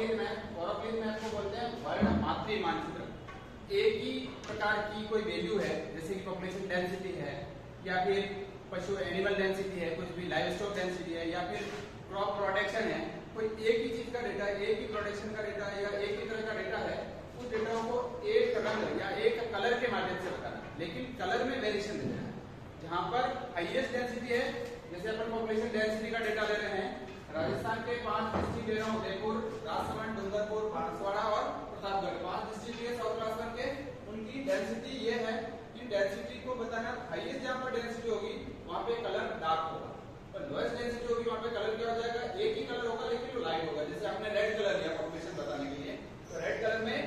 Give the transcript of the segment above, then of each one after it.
पौरोक्लिन map को बोलते हैं वर्ण मात्री मानचित्र। एक ही प्रकार की कोई वैल्यू है, जैसे कि पॉपुलेशन डेंसिटी है, या फिर पशु एनिमल डेंसिटी है, कुछ भी लाइव स्टॉक डेंसिटी है, या फिर क्रॉप प्रोडक्शन है, कोई एक ही चीज का डेटा, एक ही प्रोडक्शन का डेटा या एक ही तरह का डेटा है, उस डेटा को एक रंग या एक कलर के माध्यम से बताना, लेकिन कलर में वेरिएशन देना है। जहां पर हाईएस्ट डेंसिटी है, जैसे अपन पॉपुलेशन डेंसिटी का डेटा ले रहे हैं, राजस्थान के 5 डिस्ट्रिक्ट ले रहा हूँ, उदयपुर, राजसमंद, डूंगरपुर, बांसवाड़ा और प्रतापगढ़, 5 डिस्ट्रिक्ट है साउथ राजस्थान के, उनकी डेंसिटी ये है कि डेंसिटी को बताना, हाईएस्ट जहां पर डेंसिटी होगी वहां पे कलर डार्क होगा, और लोएस्ट डेंसिटी होगी वहां पे कलर क्या हो जाएगा, एक ही कलर होगा लेकिन वो लाइट होगा। जैसे आपने रेड कलर लिया पॉपुलेशन बताने के लिए, तो रेड कलर में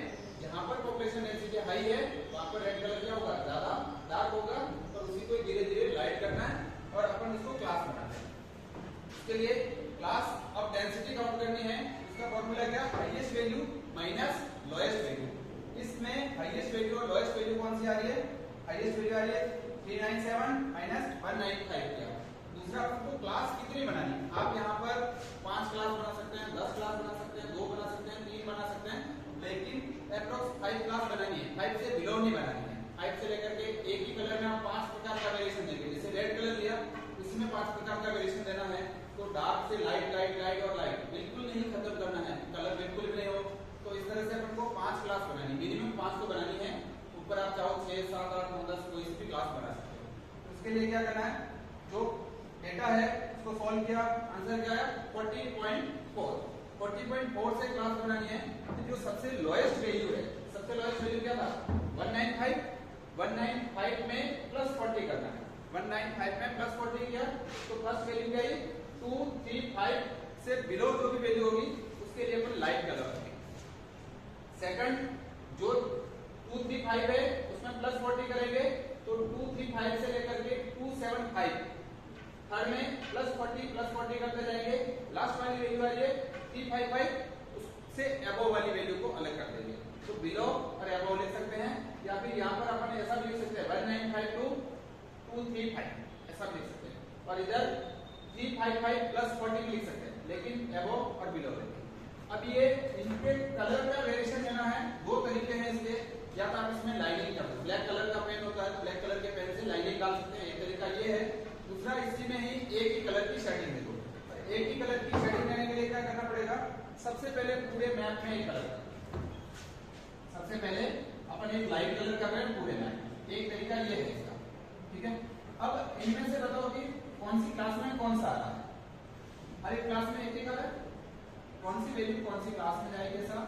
जहां पर पॉपुलेशन डेंसिटी हाई है वहां पर रेड कलर क्या होगा, ज्यादा डार्क होगा, और उसी को धीरे धीरे लाइट करना है और अपन इसको क्लास बनाते हैं। इसके लिए क्लास अब डेंसिटी काउंट करनी है, इसका फॉर्मूला क्या, highest value minus lowest value. इसमें हाईएस्ट वैल्यू और लोएस्ट वैल्यू कौन सी आ रही है, हाईएस्ट वैल्यू आ रही है 397 माइनस 195 किया। दूसरा आपको क्लास कितनी बनानी है, आप यहाँ पर 5 क्लास बना सकते हैं, 10 क्लास बना सकते हैं, 2 बना सकते हैं, 3 बना सकते हैं, लेकिन अप्रोक्स 5 क्लास बनानी है, 5 से बिलो नहीं बनानी है। 5 से लेकर के एक ही कलर में आप 5 प्रकार का वेरिएशन देंगे, जैसे रेड कलर लिया उसमें 5 प्रकार का वेरिएशन देना है, तो डार्क से लाइट, लाइट, लाइट और लाइट, बिल्कुल नहीं खत्म करना है, कलर बिल्कुल भी नहीं हो। तो इस तरह से अपन को 5 क्लास बनानी, मिनिमम 5 को बनानी है, ऊपर आप चाहो 6, 7, 8, 9, 10 कोई भी क्लास बना सकते हो। उसके लिए क्या करना है, जो डेटा है उसको सॉल्व किया, आंसर क्या है 40.4। 40.4 से क्लास बनानी है, तो जो सबसे लोएस्ट वैल्यू है, सबसे लोएस्ट वैल्यू क्या था 195, 195 में प्लस 40 करना है, 195 में प्लस 40 किया तो फर्स्ट वैल्यू क्या है 235 से बिलो जो भी वैल्यू होगी उसके लिए अपन लाइट कलर रखेंगे। सेकंड जो 235 है उसमें प्लस 40 करेंगे तो 235 से लेकर के 275, थर्ड में प्लस 40 करते जाएंगे, लास्ट वाली वैल्यू आ रही है 355, उससे अबव वाली वैल्यू को अलग कर देंगे, तो बिलो और अबव ले सकते हैं, या फिर यहाँ पर अपन ऐसा भी लिख सकते हैं 195 to 235 ऐसा भी लिख सकते हैं, और इधर 355 प्लस 40 लिख सकते हैं, लेकिन अबव और बिलो लेंगे। अब ये इनके कलर का वेरिएशन देना है, 2 तरीके हैं इसके, या तो आप इसमें लाइनिंग कर दो, ब्लैक कलर का पेन होता है, ब्लैक कलर के पेन से लाइनिंग डाल सकते हैं, एक तरीका ये है। दूसरा इसी में ही एक ही कलर की शेडिंग दे दो। एक ही कलर की शेडिंग देने के लिए क्या करना पड़ेगा, सबसे पहले पूरे मैप में एक कलर करना, सबसे पहले अपन एक लाइट कलर कर रहे हैं पूरे मैप, एक तरीका ये है इसका, ठीक है। अब इनमें से बताओ कि कौन सी क्लास में कौन सा आ रहा है, हर एक क्लास में एक ही कलर, कौन सी वैल्यू कौन सी क्लास में जाएगी ऐसा,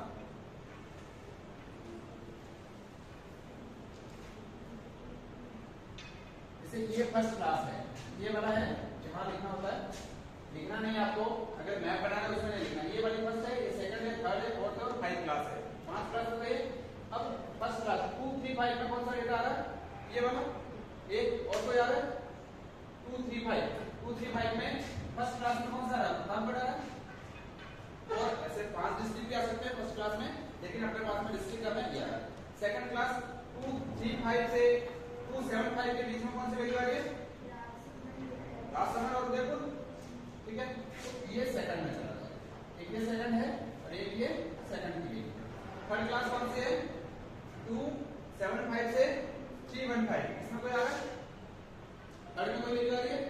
जैसे ये फर्स्ट क्लास है, ये वाला है, जहां लिखना होता है, लिखना नहीं आपको, अगर मैप बनाना है उसमें नहीं लिखना, ये वाली फर्स्ट है, ये सेकंड है, थर्ड है, फोर्थ और 5 क्लास है, 5 क्लास हो गई। अब फर्स्ट क्लास 235 में कौन सा डेटा आ रहा है, ये वाला, एक और कोई आ रहा है 235 में फर्स्ट क्लास में कौन सा आ रहा है, नाम बढ़ा रहा है, और ऐसे 5 डिस्ट्रिक्ट भी आ सकते हैं फर्स्ट क्लास में, लेकिन अपने पास में डिस्ट्रिक्ट का मैं दिया है। सेकंड क्लास 235 से 275 के बीच में कौन सी वैल्यू आ रही है, राजसमंद और उदयपुर, ठीक है, तो ये सेकंड में चला जाएगा, एक ये सेकंड है और एक ये सेकंड की वैल्यू। थर्ड क्लास कौन सी है 275 से 315, इसमें कोई आ रहा है, थर्ड में कोई वैल्यू आ रही है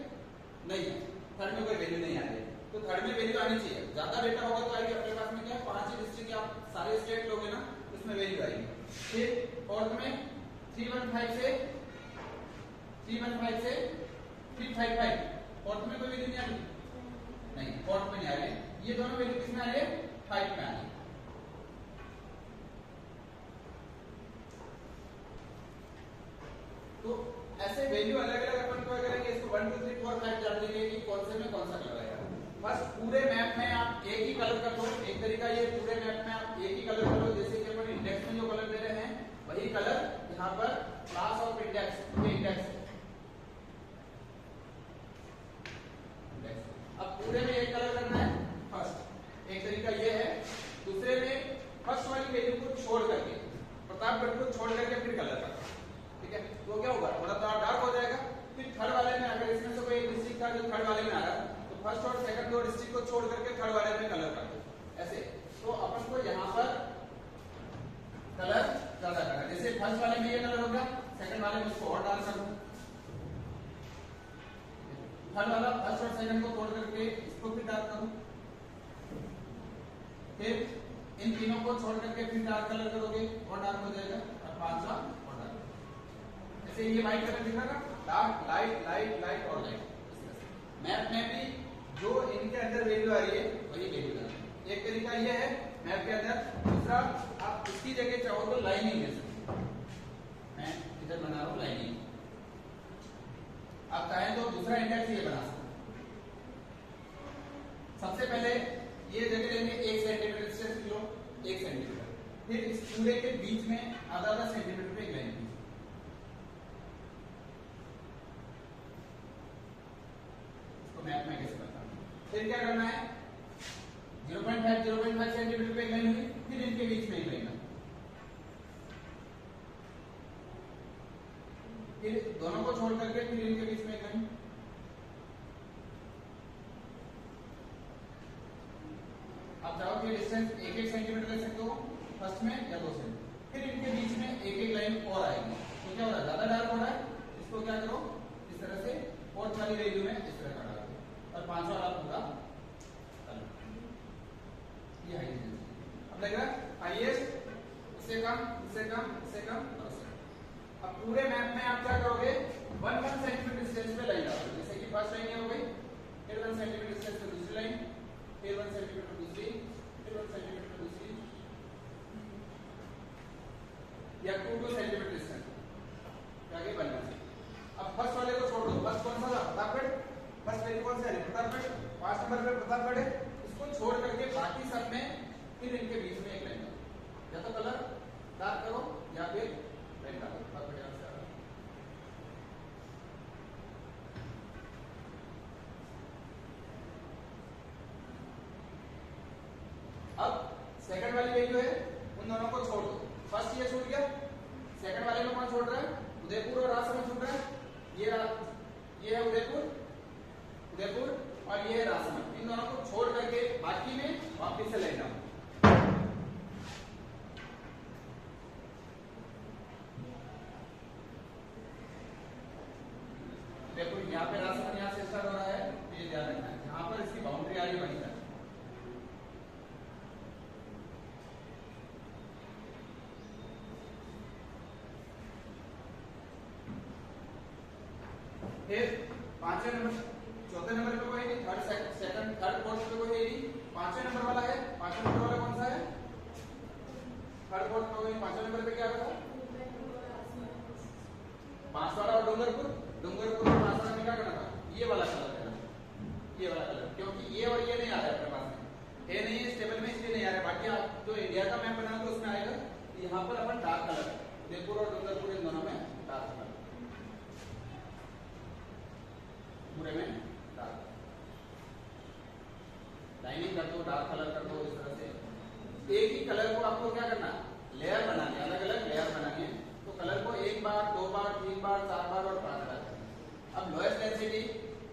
नहीं है, थर्ड में कोई वैल्यू नहीं आ रही है, तो थर्ड में वैल्यू आनी चाहिए, ज्यादा डेटा होगा तो आएगी, अपने पास में क्या 5 ही डिस्ट्रिक्ट आप सारे स्टेट लोगे ना, उसमें वैल्यू आएगी। फिर फोर्थ में 315 से 355, फोर्थ में कोई वैल्यू नहीं आ रही, नहीं फोर्थ में नहीं आ रही है, ये दोनों वैल्यू किसमें आ रही है 5 में आ रही है। तो ऐसे वैल्यू अलग अलग अपन क्या करेंगे, इसको 1 2 3 4 5 जान देंगे कि कौन से में कौन सा कलर आएगा। बस पूरे मैप में आप एक ही कलर कर दो, एक तरीका ये पूरे मैप में आप एक ही कलर कर दो, जैसे कि अपन इंडेक्स में जो कलर दे रहे हैं वही कलर यहाँ पर क्लास ऑफ इंडेक्स, ये इंडेक्स है, अब पूरे में एक कलर करना है फर्स्ट, एक तरीका ये है। दूसरे में फर्स्ट वाली वैल्यू को छोड़ करके, प्रतापगढ़ को छोड़ करके फिर कलर करना, ठीक है, तो क्या होगा थोड़ा डार्क हो जाएगा। फिर थर्ड वाले में अगर इसमें से कोई एक डिस्ट्रिक्ट का जो थर्ड वाले में आ रहा है तो फर्स्ट और सेकंड दो डिस्ट्रिक्ट को छोड़ करके थर्ड वाले में कलर कर दो, ऐसे। तो अपन को में ये कलर हो गया, सेकंड वाले में इसको और डार्क कर दूं, थर्ड वाला फर्स्ट और सेकंड को तोड़ करके इसको भी डार्क करूं, फिर इन तीनों को छोड़ करके फिर डार्क कलर करोगे और डार्क हो जाएगा, और पांचवा और डार्क। जैसे ये व्हाइट कलर दिख रहा है ना, डार्क लाइट लाइट लाइट और लाइट। मैप में भी जो इनके अंदर वैल्यू आ रही है वही वैल्यू आ रही है। एक तरीका ये है मैप के अंदर। दूसरा, आप इसकी जगह चाहो तो लाइनिंग दे सकते हो। मैं इधर बना रहा हूं लाइनिंग, आप चाहें तो दूसरा इंडेक्स ये बना सकते हो। सबसे पहले ये जगह लेंगे 1 सेंटीमीटर डिस्टेंस लो, 1 सेंटीमीटर, फिर इस पूरे के बीच में आधा आधा सेंटीमीटर पे एक लाइन खींचो। इसको मैप में कैसे बताऊं? फिर क्या करना है, 0.5 सेंटीमीटर पे एक लाइन हुई, फिर इनके बीच में एक लाइन, फिर दोनों को छोड़ करके फिर इनके बीच में एक लाइन। आप चाहो कि डिस्टेंस 1-1 सेंटीमीटर ले सकते हो फर्स्ट में या 2 सेंटीमीटर, फिर इनके बीच में एक एक लाइन और आएगी। तो क्या हो रहा है, ज्यादा डार्क हो रहा है, इसको क्या करो इस तरह से फोर्थ वाली वैल्यू में इस तरह का डालो, और पांचवा वाला पूरा ये हाईएस्ट। अब लग रहा है हाईएस्ट, इससे कम, इससे कम, इससे कम और इससे कम। अब पूरे मैप में आप क्या करोगे, 1 सेंटीमीटर डिस्टेंस पे लाइन डालोगे। जैसे कि फर्स्ट लाइन ये हो गई, फिर 1 सेंटीमीटर डिस्टेंस पे दूसरी लाइन, फिर 1 सेंटीमीटर दूसरी, फिर 1 सेंटीमीटर दूसरी, या 2 सेंटीमीटर डिस्टेंस आगे बनना चाहिए। अब फर्स्ट वाले को छोड़ दो, फर्स्ट कौन सा था, प्रतापगढ़, फर्स्ट वैल्यू कौन सा है, प्रतापगढ़, 5 नंबर पे प्रतापगढ़ है, इसको छोड़ करके बाकी सब में फिर इनके बीच में एक लाइन डालो, या तो कलर डार्क करो या फिर लाइन डालो। अब सेकंड वाली वैल्यू है, उन दोनों को छोड़ दो। फर्स्ट ये छूट गया, सेकंड वाले में कौन छोड़ रहा है, उदयपुर और राजसमंद छूट रहा है। ये है उदयपुर, उदयपुर, और ये है राजसमंद। इन दोनों को छोड़ करके बाकी में वापस से लाइन डालो। देखो यहाँ पे राजसमंद यहाँ से स्टार्ट हो रहा है, ये ध्यान रखना है, जहां पर इसकी बाउंड्री आ रही है वहीं तक। फिर पांचवें नंबर, चौथे नंबर पे कोई नहीं, थर्ड फोर्थ पे कोई नहीं, पांचवें नंबर वाला है। पांचवें नंबर वाला कौन सा है, थर्ड फोर्थ पे कोई, पांचवें नंबर पे क्या होगा, बांसवाड़ा और डूंगरपुर। डूंगरपुर और बांसवाड़ा में क्या करना था, ये वाला कलर करना, ये वाला कलर, क्योंकि ये और ये नहीं आ रहा है अपने पास में, ये नहीं है स्टेबल में, इसलिए नहीं आ रहा है। बाकी आप जो इंडिया का मैप बनाओगे उसमें आएगा। यहाँ पर अपन डार्क कलर, उदयपुर और डूंगरपुर इन दोनों में डार्क कलर, पूरे में डार्क लाइनिंग कर दो, डार्क कलर कर दो। इस तरह से एक ही कलर को आपको क्या करना, लेयर बनानी है, अलग अलग लेयर बनानी है। तो कलर को 1 बार, 2 बार, 3 बार, 4 बार और 5 बार। अब लोएस्ट डेंसिटी,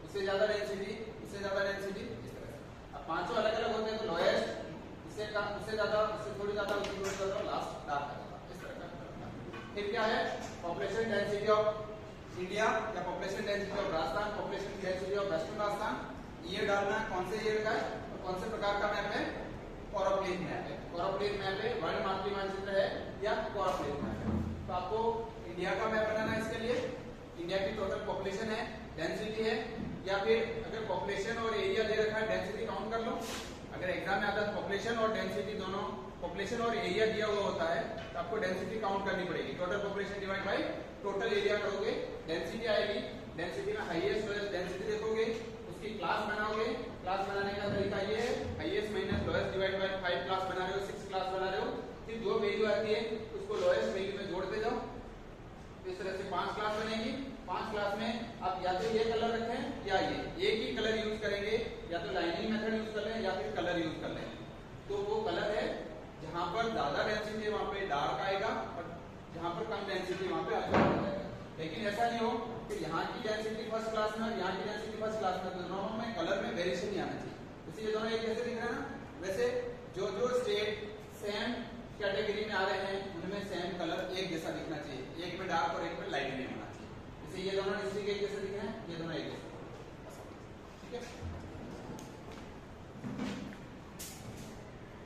उससे ज्यादा डेंसिटी, उससे ज्यादा डेंसिटी, इस तरह से। अब पांचों अलग अलग होते हैं, तो लोएस्ट, इससे कम, उससे ज्यादा, उससे थोड़ी ज्यादा, उससे थोड़ी ज्यादा, लास्ट डार्क कलर, इस तरह का। फिर क्या है, पॉपुलेशन डेंसिटी ऑफ इंडिया या population density of Rajasthan, population density of western Rajasthan, ये डालना है कौन से ईयर का है और कौन से प्रकार का मैप है, कोरोप्लेन मैप है। कोरोप्लेन मैप है, वर्ल्ड मापी मानचित्र है या कोरोप्लेन मैप है। तो आपको इंडिया का मैप बनाना है। इसके लिए इंडिया की टोटल पॉपुलेशन है, डेंसिटी है, या फिर अगर पॉपुलेशन और एरिया दे रखा है, डेंसिटी काउंट कर लो। अगर एग्जाम में आता है पॉपुलेशन और डेंसिटी दोनों, पॉपुलेशन और एरिया दिया हुआ होता है, तो आपको डेंसिटी काउंट करनी पड़ेगी। Total population divide by total area करोगे, डेंसिटी आएगी। डेंसिटी में हाईएस्ट लोएस्ट डेंसिटी देखोगे, उसकी क्लास बनाओगे। क्लास बनाने का तरीका ये है, highest minus lowest divide by 5 class बना रहे हो, 6 क्लास बना रहे हो। फिर जो वैल्यू आती है उसको लोएस्ट वैल्यू में जोड़ते जाओ। इस तरह से 5 क्लास बनेगी। 5 क्लास में आप या तो ये कलर रखें या ये, एक ही कलर यूज करेंगे, या तो लाइनिंग मेथड यूज कर लें या फिर कलर यूज कर लें। तो वो कलर है जहां पर ज्यादा डेंसिटी है वहां पे डार्क आएगा, और जहां पर कम डेंसिटी वहां पे अच्छा आएगा। लेकिन ऐसा नहीं हो कि यहाँ की डेंसिटी फर्स्ट क्लास में और यहाँ की डेंसिटी फर्स्ट क्लास में, तो दोनों में कलर में वेरिएशन नहीं आना चाहिए। इसलिए दोनों एक जैसे दिख रहा है ना, वैसे जो जो स्टेट सेम कैटेगरी में आ रहे हैं उनमें सेम कलर एक जैसा दिखना चाहिए, एक में डार्क और एक में लाइट नहीं होना चाहिए। जैसे ये दोनों डिस्ट्रिक्ट एक जैसे दिख रहे हैं,